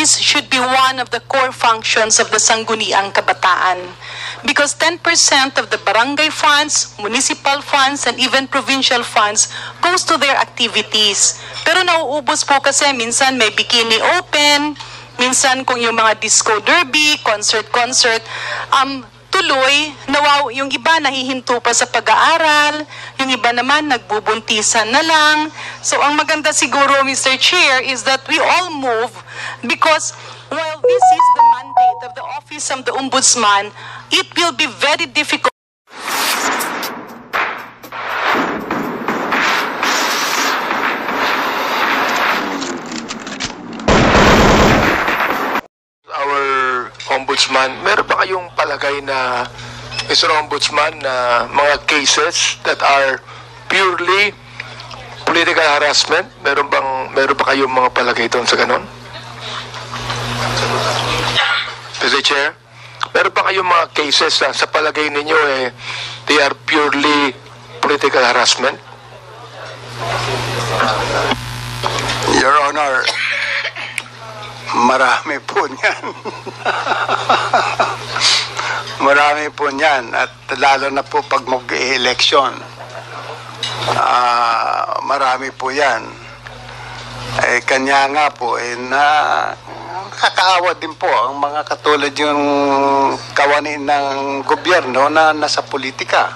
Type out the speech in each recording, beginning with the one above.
this should be one of the core functions of the Sangguniang Kabataan. Because 10% of the barangay funds, municipal funds, and even provincial funds goes to their activities. Pero nauubos po kasi minsan may bikini open, minsan kung yung mga disco derby, concert, tuloy, yung iba nahihinto pa sa pag-aaral, yung iba naman nagbubuntisan na lang. So ang maganda siguro, Mr. Chair, is that we all move because while this is the mandate of the Office of the Ombudsman, it will be very difficult. Ombudsman, meron ba kayong palagay na, Mr. Ombudsman, na mga cases that are purely political harassment? Meron ba kayong mga palagay doon sa ganon? Mr. Chair, meron ba kayong mga cases na sa palagay ninyo they are purely political harassment? Your Honor, marami po niyan. Marami po niyan. At lalo na po pag mag-election. Marami po yan. Kanya nga po, nakakaawa din po ang mga katulad yung kawanin ng gobyerno na nasa politika.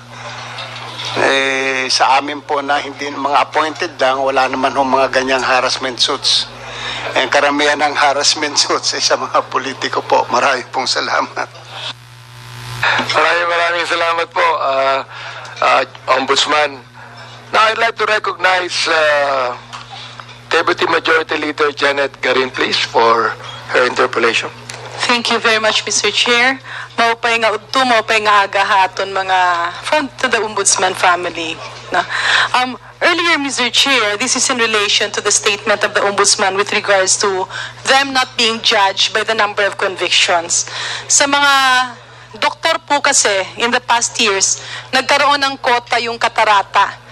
Sa amin po na hindi mga appointed lang, wala naman mga ganyang harassment suits. Ang karamihan ng harassment suits ay sa mga politiko po. Maraming pong salamat. Maraming salamat po, Ombudsman. Now, I'd like to recognize Deputy Majority Leader Janet Garin, please, for her interpellation. Thank you very much, Mr. Chair. Maupay nga udto, maupay nga agahaton mga from to the Ombudsman family. Earlier, Mr. Chair, this is in relation to the statement of the Ombudsman with regards to them not being judged by the number of convictions. Sa mga doktor po kasi, in the past years, nagkaroon ng quota yung katarata.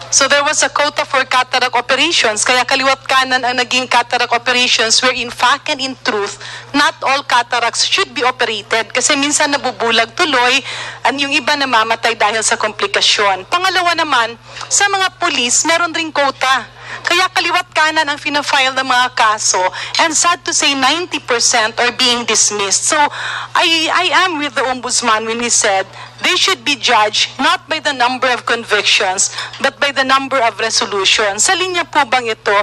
So there was a quota for cataract operations, kaya kaliwat kanan ang naging cataract operations where in fact and in truth, not all cataracts should be operated kasi minsan nabubulag tuloy at yung iba namamatay dahil sa komplikasyon. Pangalawa naman, sa mga pulis, meron ring quota. Kaya kaliwat kanan ang fina-file ng mga kaso and sad to say 90% are being dismissed. So I am with the Ombudsman when he said they should be judged not by the number of convictions but by the number of resolutions. Sa linya po bang ito,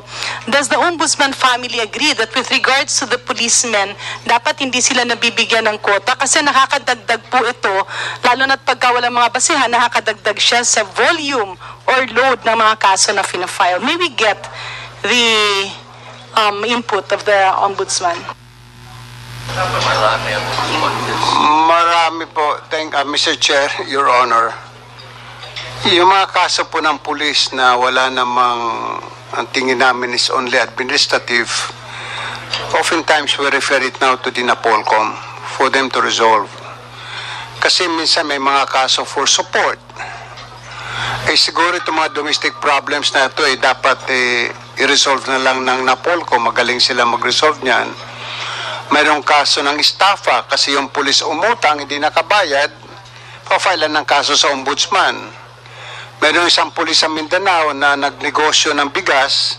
does the Ombudsman family agree that with regards to the policemen, dapat hindi sila nabibigyan ng quota kasi nakakadagdag po ito, lalo na't pagka walang mga basehan, nakakadagdag siya sa volume or load ng mga kaso na fina-file. May we get the input of the Ombudsman? Marami po. Mr. Chair, Your Honor. Yung mga kaso po ng pulis na wala namang, ang tingin namin is only administrative, oftentimes we refer it now to the NAPOLCOM for them to resolve. Kasi minsan may mga kaso for support. Siguro itong mga domestic problems na ito dapat i-resolve na lang ng NAPOLCOM. Magaling sila mag-resolve niyan. Mayroong kaso ng estafa kasi yung pulis umutang, hindi nakabayad, pa-file ng kaso sa Ombudsman. Mayroong isang pulis sa Mindanao na nagnegosyo ng bigas,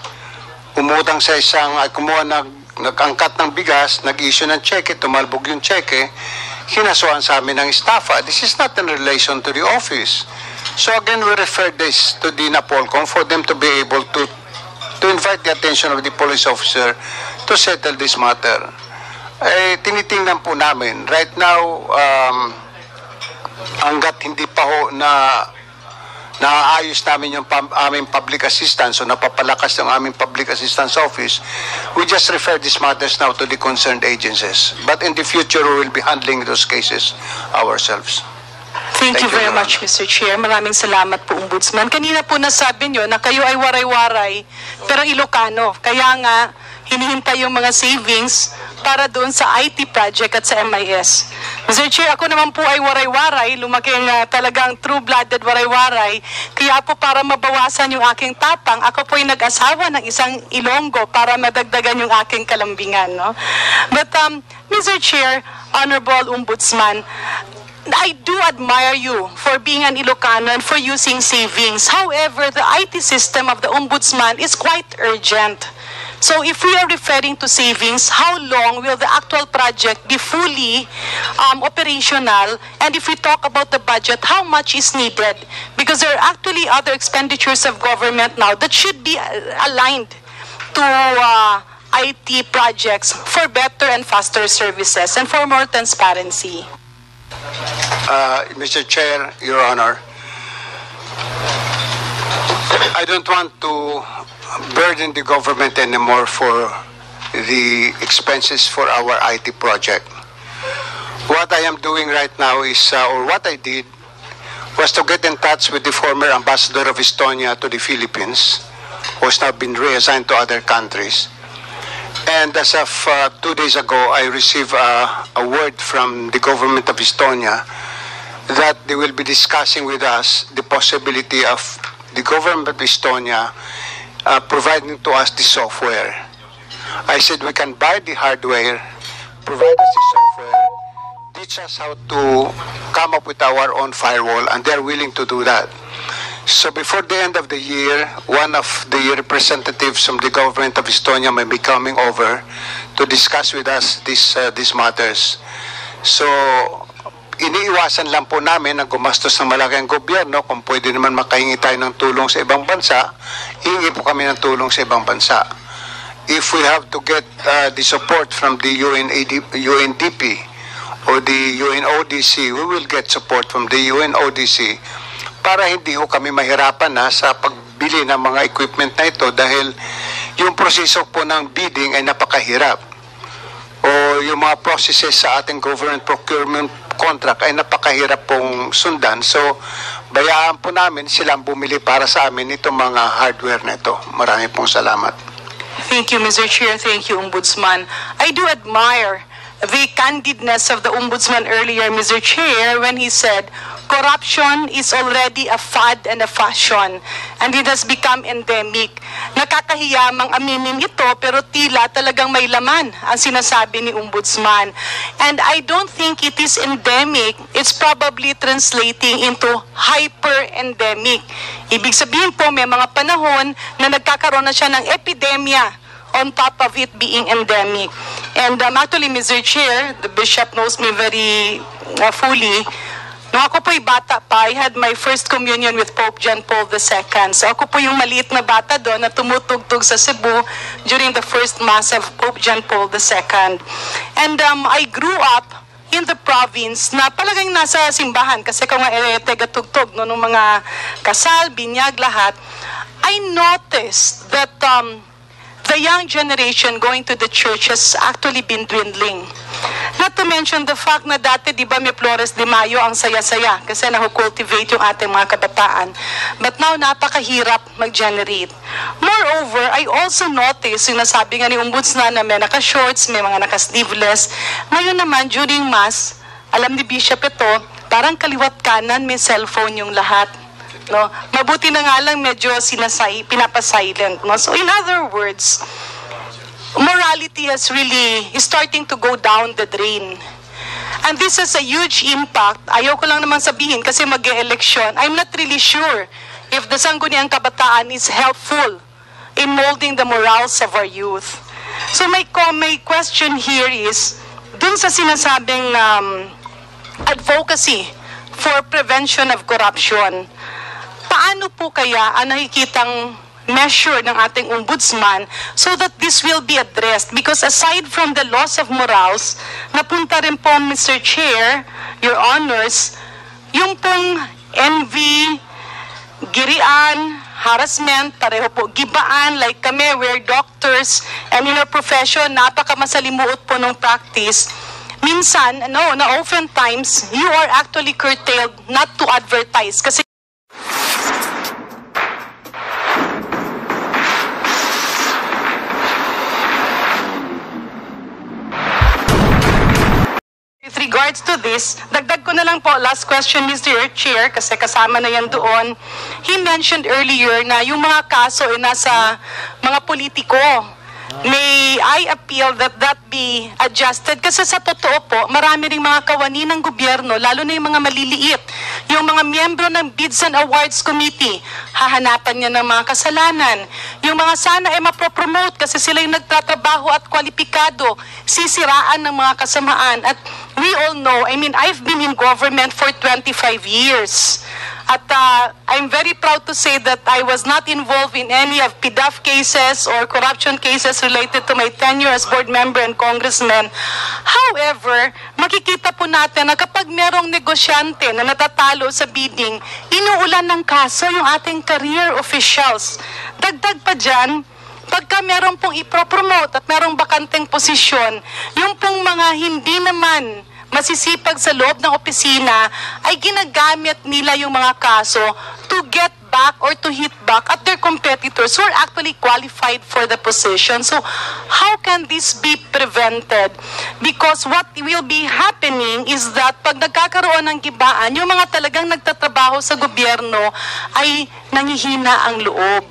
umutang sa nag-angkat ng bigas, nag-issue ng cheque, tumalbog yung cheque, kinasuhan sa amin ng estafa. This is not in relation to the office. So again, we refer this to the NAPOLCOM for them to be able to invite the attention of the police officer to settle this matter. Tinitingnan po namin. Right now, hanggat hindi pa ho naayos namin yung aming public assistance o napapalakas yung aming public assistance office, we just refer these matters now to the concerned agencies. But in the future, we will be handling those cases ourselves. Thank you very much, Mr. Chair. Maraming salamat po, Ombudsman. Kanina po nasabi nyo na kayo ay waray-waray, pero Ilocano. Kaya nga, hinihintay yung mga savings para doon sa IT project at sa MIS. Mr. Chair, ako naman po ay waray-waray, lumaking talagang true-blooded waray-waray, kaya po para mabawasan yung aking tapang, ako po ay nag-asawa ng isang Ilonggo para madagdagan yung aking kalambingan. No? But, Mr. Chair, Honorable Ombudsman, I do admire you for being an Ilocano and for using savings. However, the IT system of the Ombudsman is quite urgent. So if we are referring to savings, how long will the actual project be fully operational? And if we talk about the budget, how much is needed? Because there are actually other expenditures of government now that should be aligned to IT projects for better and faster services and for more transparency. Mr. Chair, Your Honor, I don't want to burden the government anymore for the expenses for our IT project. What I am doing right now is, or what I did, was to get in touch with the former ambassador of Estonia to the Philippines, who has now been reassigned to other countries. And as of 2 days ago, I received a word from the government of Estonia that they will be discussing with us the possibility of the government of Estonia providing to us the software. I said we can buy the hardware, provide us the software, teach us how to come up with our own firewall, and they're willing to do that. So before the end of the year, one of the representatives from the government of Estonia may be coming over to discuss with us these matters. So iniiwasan lang po namin na gumastos ng malaki ang gobyerno. Kung pwede naman makahingi tayo ng tulong sa ibang bansa, hihingi po kami ng tulong sa ibang bansa. If we have to get the support from the UNDP or the UNODC, we will get support from the UNODC para hindi ho kami mahirapan na sa pagbili ng mga equipment na ito dahil yung proseso po ng bidding ay napakahirap. O yung mga processes sa ating government procurement contract ay napakahirap pong sundan. So, bayaan po namin silang bumili para sa amin itong mga hardware na ito. Marami pong salamat. Thank you, Mr. Chair. Thank you, Ombudsman. I do admire the candidness of the Ombudsman earlier, Mr. Chair, when he said, corruption is already a fad and a fashion, and it has become endemic. Nakakahiyamang aminin ito, pero tila talagang may laman ang sinasabi ni Ombudsman. And I don't think it is endemic. It's probably translating into hyper-endemic. Ibig sabihin po, may mga panahon na nagkakaroon na siya ng epidemya on top of it being endemic. And actually, Mr. Chair, the Bishop knows me very fully. Nung ako po'y bata pa, I had my first communion with Pope John Paul II. So ako po yung maliit na bata doon na tumutugtog sa Cebu during the first Mass of Pope John Paul II. And I grew up in the province na palagang nasa simbahan kasi kung taga-tugtog no, nung mga kasal, binyag, lahat. I noticed that the young generation going to the church has actually been dwindling. Not to mention the fact na dati, di ba, may Flores de Mayo ang saya-saya kasi nakukultivate yung ating mga kabataan. But now, napakahirap mag-generate. Moreover, I also noticed yung nasabi nga ni Ombudsman na may naka-shorts, may mga naka-sleeveless. Ngayon naman, during Mass, alam ni Bishop ito, parang kaliwat kanan, may cellphone yung lahat. No? Mabuti na nga lang medyo pinapasilent. No? So in other words, morality is starting to go down the drain. And this has a huge impact. Ayaw ko lang naman sabihin kasi mag-e-election. I'm not really sure if the Sangguniang Kabataan is helpful in molding the morals of our youth. So my question here is, dun sa sinasabing advocacy for prevention of corruption, paano po kaya ang nakikitang measure ng ating ombudsman so that this will be addressed? Because aside from the loss of morals, napunta rin po, Mr. Chair, Your Honors, yung pong envy, girian, harassment, pareho po, gibaan, like kami, we're doctors, and in our profession, napakamasalimuot po ng practice. Minsan, na oftentimes, you are actually curtailed not to advertise kasi regards to this, dagdag ko na lang po, last question, Mr. Chair, kasi kasama na yan doon. He mentioned earlier na yung mga kaso ay nasa mga politiko. May I appeal that that be adjusted? Kasi sa totoo po, marami ring mga kawani ng gobyerno, lalo na yung mga maliliit, yung mga miyembro ng Bids and Awards Committee, hahanapan niya ng mga kasalanan. Yung mga sana ay mapropromote kasi sila yung nagtatrabaho at kwalipikado, sisiraan ng mga kasamaan. At we all know, I mean, I've been in government for 25 years. At I'm very proud to say that I was not involved in any of PDAF cases or corruption cases related to my tenure as board member and congressman. However, makikita po natin na kapag merong negosyante na natatalo sa bidding, inuulan ng kaso yung ating career officials. Dagdag pa dyan, pagka meron pong ipropromote at merong bakanteng posisyon, yung pong mga hindi naman masisipag sa loob ng opisina ay ginagamit nila yung mga kaso to get back or to hit back at their competitors who are actually qualified for the position. So how can this be prevented? Because what will be happening is that pag nagkakaroon ng gibaan, yung mga talagang nagtatrabaho sa gobyerno ay nangihina ang loob.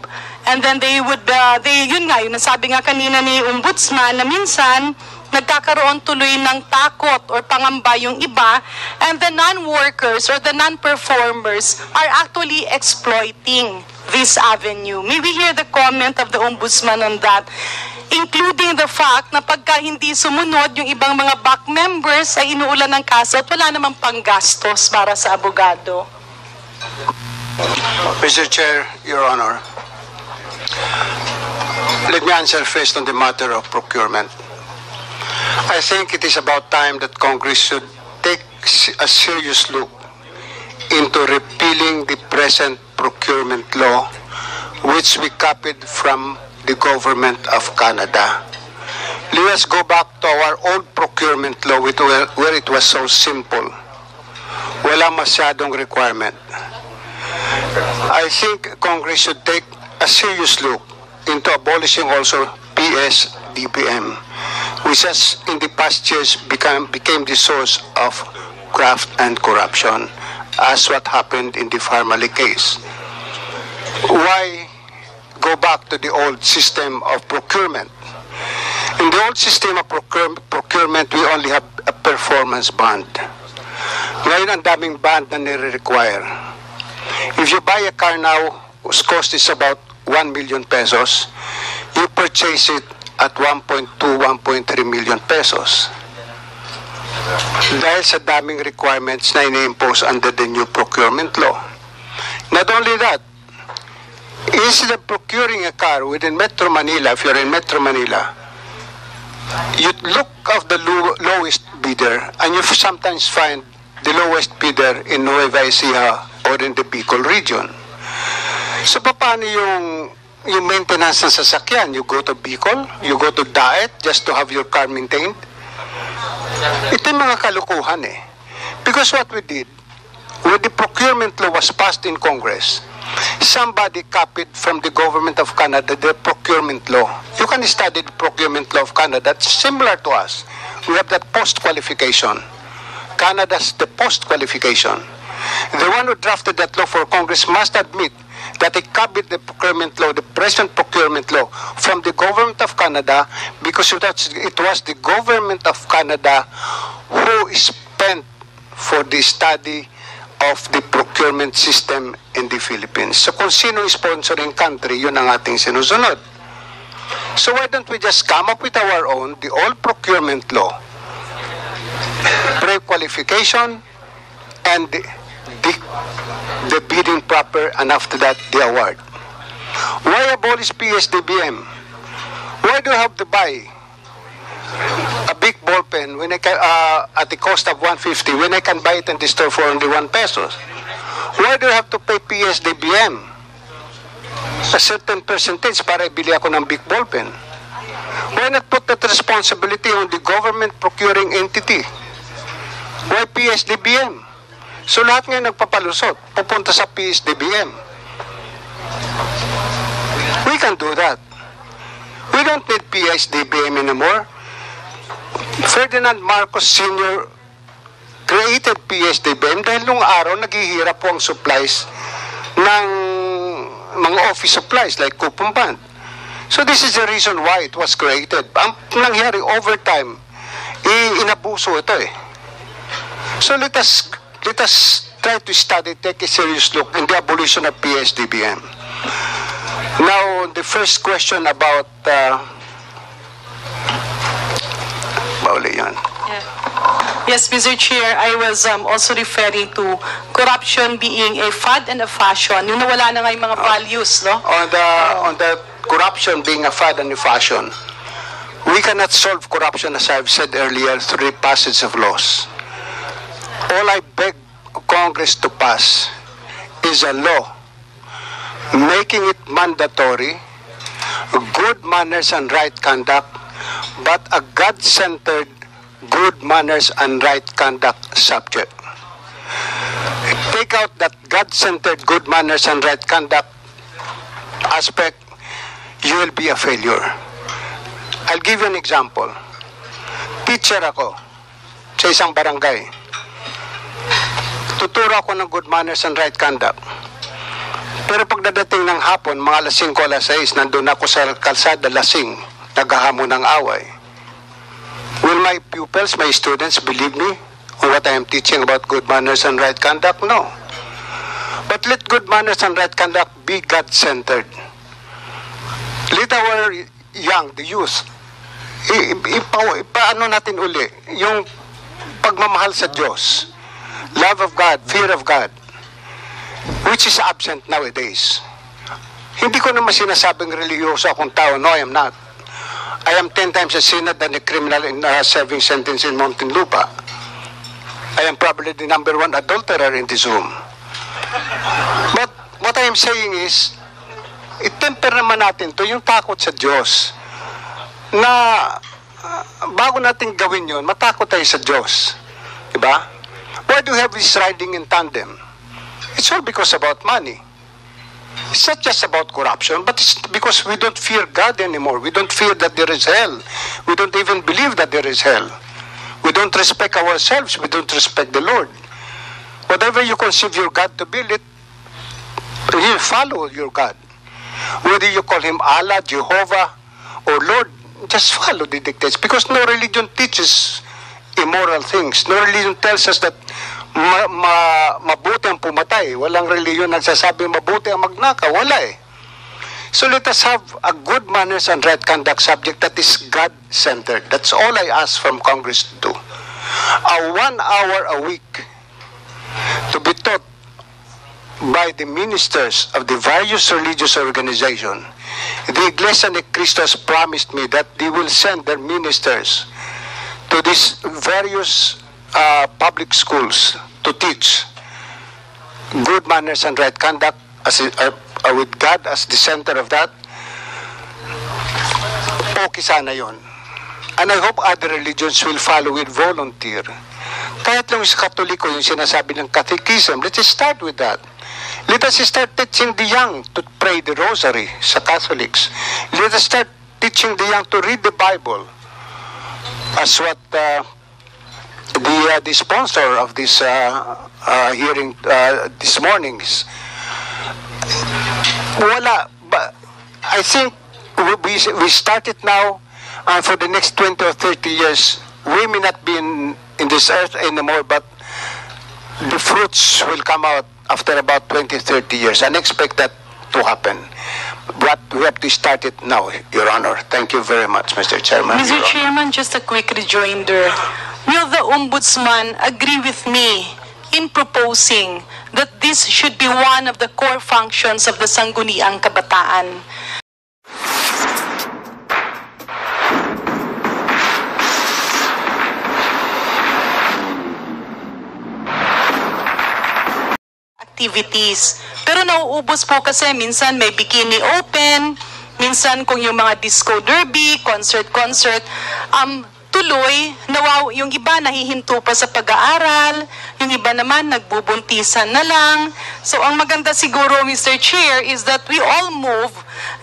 And then they would, yun nga, yun nasabi nga kanina ni Ombudsman na minsan, nagkakaroon tuloy ng takot or pangamba yung iba, and the non-workers or the non-performers are actually exploiting this avenue. May we hear the comment of the Ombudsman on that, including the fact na pagka hindi sumunod yung ibang mga back members ay inuulan ng kaso at wala namang panggastos para sa abogado. Mr. Chair, Your Honor, let me answer first on the matter of procurement. I think it is about time that Congress should take a serious look into repealing the present procurement law, which we copied from the government of Canada. Let us go back to our old procurement law where it was so simple. Wala masyadong requirement. I think Congress should take a serious look into abolishing also PS-DBM, which has in the past years became the source of graft and corruption, as what happened in the Farmally case. Why go back to the old system of procurement? In the old system of procurement, we only have a performance bond. Ngayon, ang daming bond na nire-require. If you buy a car now, whose cost is about 1 million pesos, you purchase it at 1.2, 1.3 million pesos. Dahil sa daming requirements na ini-impose under the new procurement law. Not only that, instead of procuring a car within Metro Manila, if you're in Metro Manila, you look of the lowest bidder and you sometimes find the lowest bidder in Nueva Ecija or in the Bicol region. So paano yung maintenance ng sasakyan? You go to Bicol, you go to Daet just to have your car maintained? Ito yung mga kalukuhan eh. Because what we did, when the procurement law was passed in Congress, somebody copied from the government of Canada the procurement law. You can study the procurement law of Canada. It's similar to us. We have that post-qualification. Canada's the post-qualification. The one who drafted that law for Congress must admit that they copied the procurement law, the present procurement law, from the government of Canada, because it was the government of Canada who spent for the study of the procurement system in the Philippines. So kung sino sponsoring country, yun ang ating sinusunod. So why don't we just come up with our own, the old procurement law, pre-qualification, and the bidding proper, and after that, the award. Why abolish PS-DBM? Why do I have to buy a big ball pen when I can, at the cost of 150 when I can buy it in the store for only 1 pesos? Why do I have to pay PS-DBM a certain percentage para ibili ako ng big ball pen? Why not put that responsibility on the government procuring entity? Why PS-DBM? So lahat ngayon nagpapalusot, pupunta sa PS-DBM. We can do that. We don't need PS-DBM anymore. Ferdinand Marcos Sr. created PSDBM dahil nung araw naghihirap po ang supplies ng mga office supplies like coupon band. So this is the reason why it was created. Ang nangyari over time, inabuso ito eh. So let us try to study, take a serious look in the abolition of PSDBM. Now, the first question about Bauli yan. Yes, Mr. Chair, I was also referring to corruption being a fad and a fashion. Yung nawala na nga yung mga values, no? On the corruption being a fad and a fashion, we cannot solve corruption, as I've said earlier, through the passage of laws. All I beg Congress to pass is a law making it mandatory, good manners and right conduct, but a God-centered good manners and right conduct subject. Take out that God-centered good manners and right conduct aspect, you will be a failure. I'll give you an example. Teacher ako sa isang barangay. Tuturo ako ng good manners and right conduct. Pero pagdadating ng hapon, mga 5, 6, nandun ako sa kalsada lasing, naghahamon ng away. Will my pupils, my students believe me on what I am teaching about good manners and right conduct? No. But let good manners and right conduct be God-centered. Let our young, the youth, ipaano natin uli, yung pagmamahal sa Diyos, love of God, fear of God, which is absent nowadays. Hindi ko naman sinasabing religyoso akong tao. No, I am not. I am 10 times a sinner than a criminal in serving sentence in Muntinlupa. I am probably the #1 adulterer in this room. But what I am saying is, itemper naman natin to yung takot sa Diyos. Na bago natin gawin yun, matakot tayo sa Diyos. Diba? Why do you have this riding in tandem? It's all because about money. It's not just about corruption, but it's because we don't fear God anymore. We don't fear that there is hell. We don't even believe that there is hell. We don't respect ourselves. We don't respect the Lord. Whatever you conceive your God to be, you follow your God. Whether you call him Allah, Jehovah, or Lord, just follow the dictates. Because no religion teaches immoral things. No religion tells us that mabuti ang pumatay. Walang reliyon nagsasabi mabuti ang magnakaw. Wala eh. So let us have a good manners and right conduct subject that is God-centered. That's all I ask from Congress to do. A 1 hour a week to be taught by the ministers of the various religious organizations. The Iglesia ni Cristo has promised me that they will send their ministers to these various public schools to teach good manners and right conduct with God as the center of that. Okay sana yun. And I hope other religions will follow with volunteer. Kahit lang sa Katoliko yung sinasabi ng catechism, let's start with that. Let us start teaching the young to pray the rosary sa Catholics. Let us start teaching the young to read the Bible, as what the sponsor of this hearing this morning is. Wala. But I think we start it now, and for the next 20 or 30 years, we may not be in this earth anymore, but the fruits will come out after about 20, 30 years. And expect that to happen. But we have to start it now, Your Honor. Thank you very much, Mr. Chairman. Mr. Chairman, just a quick rejoinder. Will the Ombudsman agree with me in proposing that this should be one of the core functions of the Sangguniang Kabataan? Activities. Pero nauubos po kasi minsan may bikini open, minsan kung yung mga disco derby, concert, tuloy, yung iba nahihinto pa sa pag-aaral, yung iba naman nagbubuntisan na lang. So ang maganda siguro, Mr. Chair, is that we all move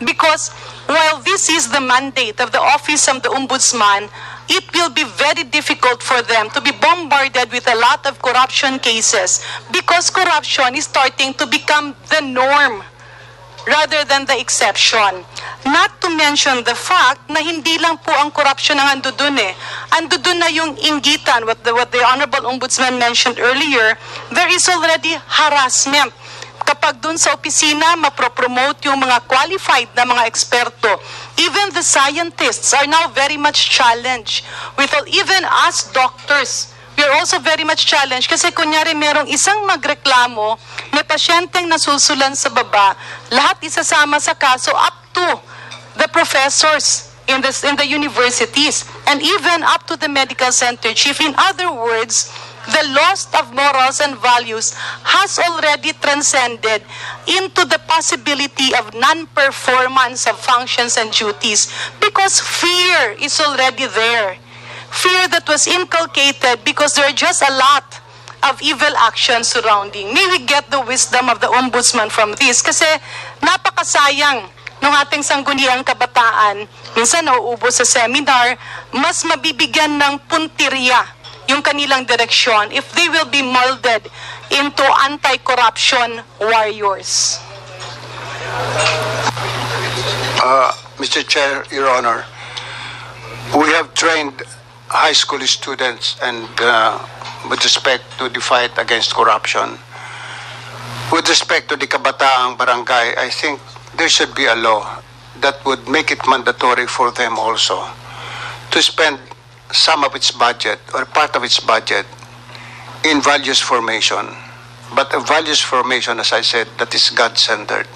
because while this is the mandate of the Office of the Ombudsman, it will be very difficult for them to be bombarded with a lot of corruption cases because corruption is starting to become the norm rather than the exception. Not to mention the fact na hindi lang po ang corruption ang andudun eh. Andudun na yung inggitan, what the Honorable Ombudsman mentioned earlier, there is already harassment. Kapag dun sa opisina, mapropromote yung mga qualified na mga eksperto. Even the scientists are now very much challenged. Even us doctors, we are also very much challenged kasi kunyari merong isang magreklamo, may pasyenteng nasusulan sa baba, lahat isasama sa kaso up to the professors in the universities and even up to the medical center chief. In other words, the loss of morals and values has already transcended into the possibility of non-performance of functions and duties because fear is already there. Fear that was inculcated because there are just a lot of evil actions surrounding. May we get the wisdom of the Ombudsman from this kasi napakasayang ng ating sangguniang kabataan. Minsan nauubos sa seminar, mas mabibigyan ng puntirya yung kanilang direksyon if they will be molded into anti-corruption warriors. Mr. Chair, Your Honor, we have trained high school students and with respect to the fight against corruption. With respect to the Kabataang Barangay, I think there should be a law that would make it mandatory for them also to spend some of its budget or part of its budget in values formation. But a values formation, as I said, that is God-centered.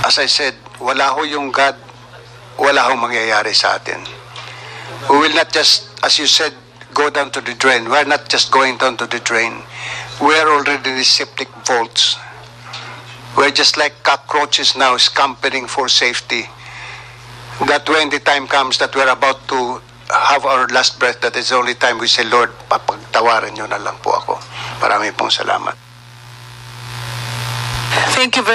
As I said, wala ho yung God, wala ho mangyayari sa atin. We will not just, as you said, go down to the drain. We are not just going down to the drain. We are already in the septic vaults. We're just like cockroaches now scampering for safety. That when the time comes that we're about to have our last breath, that is the only time we say, Lord, papagtawarin nyo na lang po ako. Maraming pong salamat. Thank you very